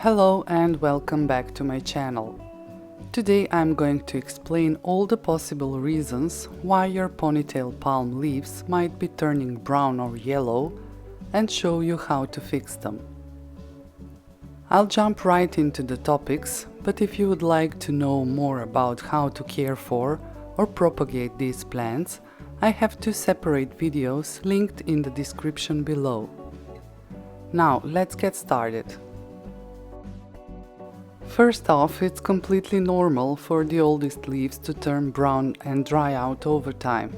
Hello and welcome back to my channel. Today I'm going to explain all the possible reasons why your ponytail palm leaves might be turning brown or yellow and show you how to fix them. I'll jump right into the topics, but if you would like to know more about how to care for or propagate these plants, I have two separate videos linked in the description below. Now let's get started. First off, it's completely normal for the oldest leaves to turn brown and dry out over time.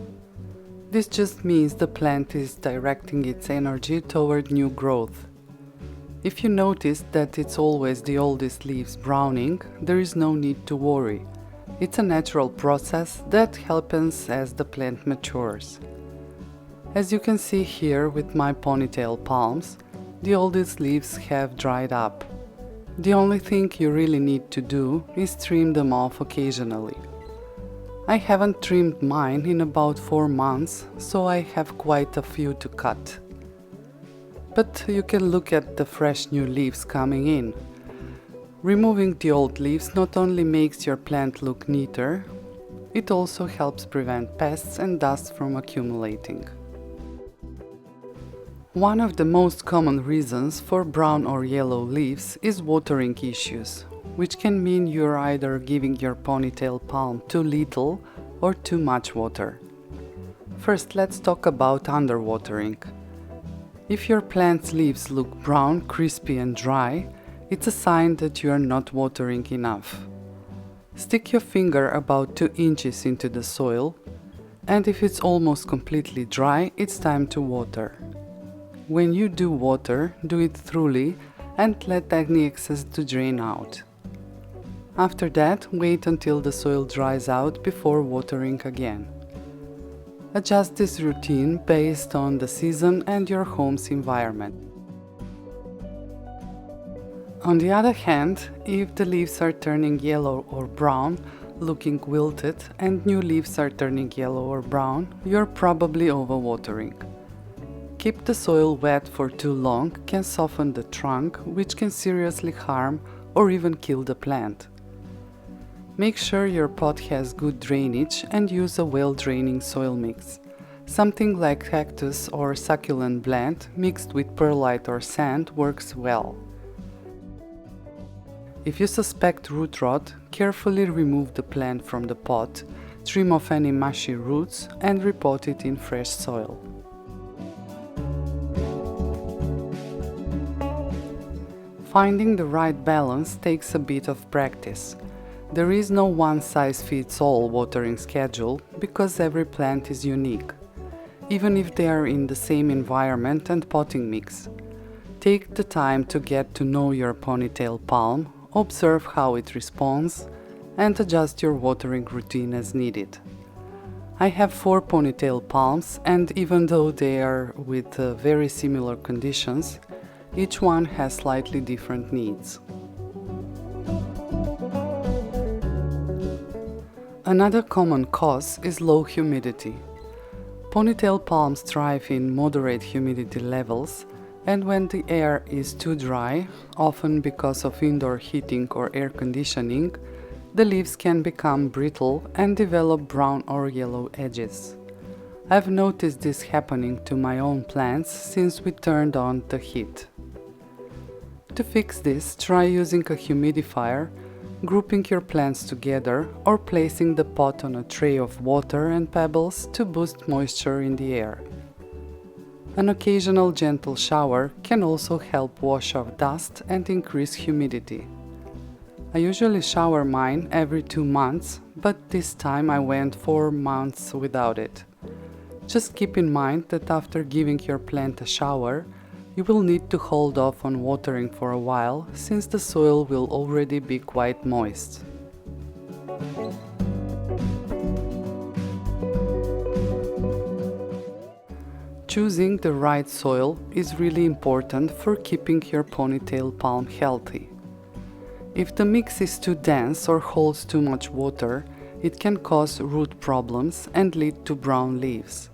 This just means the plant is directing its energy toward new growth. If you notice that it's always the oldest leaves browning, there is no need to worry. It's a natural process that happens as the plant matures. As you can see here with my ponytail palms, the oldest leaves have dried up. The only thing you really need to do is trim them off occasionally. I haven't trimmed mine in about 4 months, so I have quite a few to cut. But you can look at the fresh new leaves coming in. Removing the old leaves not only makes your plant look neater, it also helps prevent pests and dust from accumulating. One of the most common reasons for brown or yellow leaves is watering issues, which can mean you're either giving your ponytail palm too little or too much water. First, let's talk about underwatering. If your plant's leaves look brown, crispy and dry, it's a sign that you are not watering enough. Stick your finger about 2 inches into the soil, and if it's almost completely dry, it's time to water. When you do water, do it thoroughly and let any excess to drain out. After that, wait until the soil dries out before watering again. Adjust this routine based on the season and your home's environment. On the other hand, if the leaves are turning yellow or brown, looking wilted, and new leaves are turning yellow or brown, you're probably overwatering. Keep the soil wet for too long can soften the trunk, which can seriously harm or even kill the plant. Make sure your pot has good drainage and use a well-draining soil mix. Something like cactus or succulent blend mixed with perlite or sand works well. If you suspect root rot, carefully remove the plant from the pot, trim off any mushy roots and repot it in fresh soil. Finding the right balance takes a bit of practice. There is no one-size-fits-all watering schedule because every plant is unique, even if they are in the same environment and potting mix. Take the time to get to know your ponytail palm, observe how it responds, and adjust your watering routine as needed. I have 4 ponytail palms, and even though they are with very similar conditions, each one has slightly different needs. Another common cause is low humidity. Ponytail palms thrive in moderate humidity levels, and when the air is too dry, often because of indoor heating or air conditioning, the leaves can become brittle and develop brown or yellow edges. I've noticed this happening to my own plants since we turned on the heat. To fix this, try using a humidifier, grouping your plants together, or placing the pot on a tray of water and pebbles to boost moisture in the air. An occasional gentle shower can also help wash off dust and increase humidity. I usually shower mine every 2 months, but this time I went 4 months without it. Just keep in mind that after giving your plant a shower, you will need to hold off on watering for a while, since the soil will already be quite moist. Choosing the right soil is really important for keeping your ponytail palm healthy. If the mix is too dense or holds too much water, it can cause root problems and lead to brown leaves.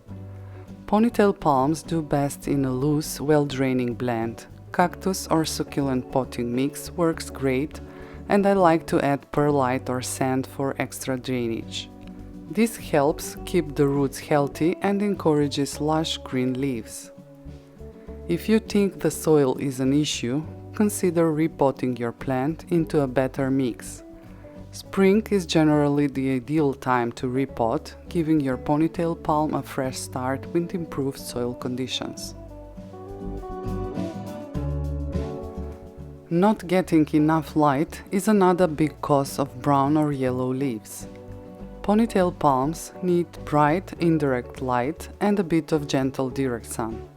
Ponytail palms do best in a loose, well-draining blend, cactus or succulent potting mix works great, and I like to add perlite or sand for extra drainage. This helps keep the roots healthy and encourages lush green leaves. If you think the soil is an issue, consider repotting your plant into a better mix. Spring is generally the ideal time to repot, giving your ponytail palm a fresh start with improved soil conditions. Not getting enough light is another big cause of brown or yellow leaves. Ponytail palms need bright indirect light and a bit of gentle direct sun.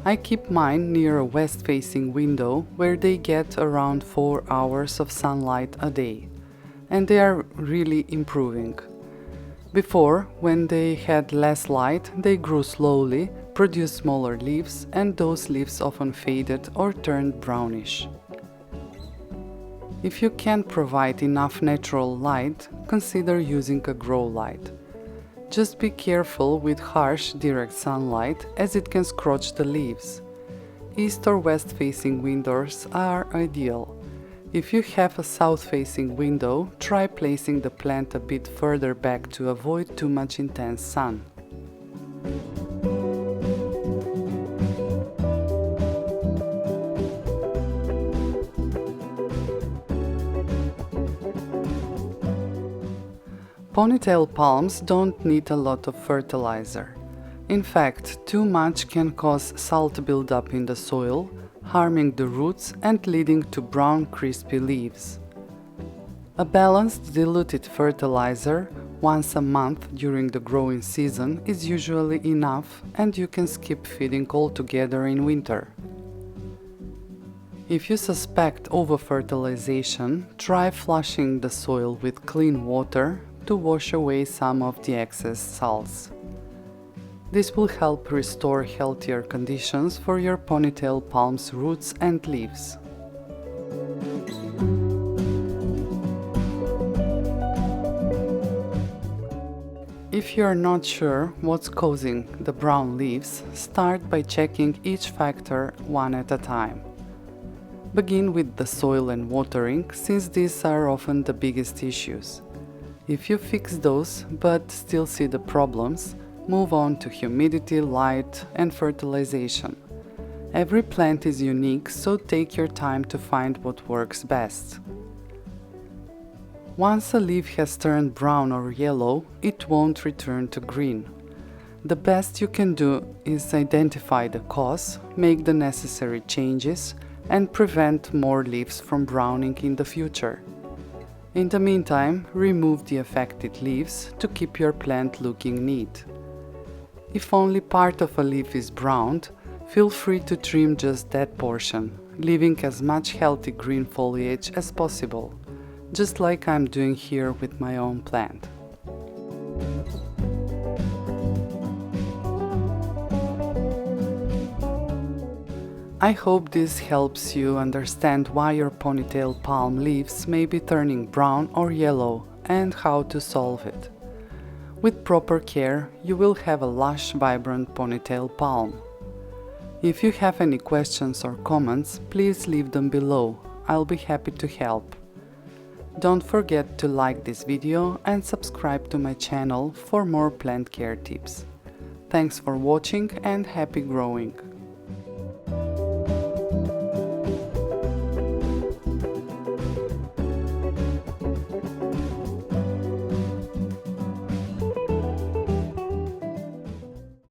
I keep mine near a west-facing window where they get around 4 hours of sunlight a day, and they are really improving. Before, when they had less light, they grew slowly, produced smaller leaves, and those leaves often faded or turned brownish. If you can't provide enough natural light, consider using a grow light. Just be careful with harsh direct sunlight, as it can scorch the leaves. East or west facing windows are ideal. If you have a south facing window, try placing the plant a bit further back to avoid too much intense sun. Ponytail palms don't need a lot of fertilizer. In fact, too much can cause salt buildup in the soil, harming the roots and leading to brown, crispy leaves. A balanced diluted fertilizer once a month during the growing season is usually enough, and you can skip feeding altogether in winter. If you suspect overfertilization, try flushing the soil with clean water to wash away some of the excess salts. This will help restore healthier conditions for your ponytail palm's roots and leaves. If you are not sure what's causing the brown leaves, start by checking each factor one at a time. Begin with the soil and watering, since these are often the biggest issues. If you fix those but still see the problems, move on to humidity, light, and fertilization. Every plant is unique, so take your time to find what works best. Once a leaf has turned brown or yellow, it won't return to green. The best you can do is identify the cause, make the necessary changes, and prevent more leaves from browning in the future. In the meantime, remove the affected leaves to keep your plant looking neat. If only part of a leaf is browned, feel free to trim just that portion, leaving as much healthy green foliage as possible, just like I'm doing here with my own plant. I hope this helps you understand why your ponytail palm leaves may be turning brown or yellow and how to solve it. With proper care, you will have a lush, vibrant ponytail palm. If you have any questions or comments, please leave them below. I'll be happy to help. Don't forget to like this video and subscribe to my channel for more plant care tips. Thanks for watching and happy growing!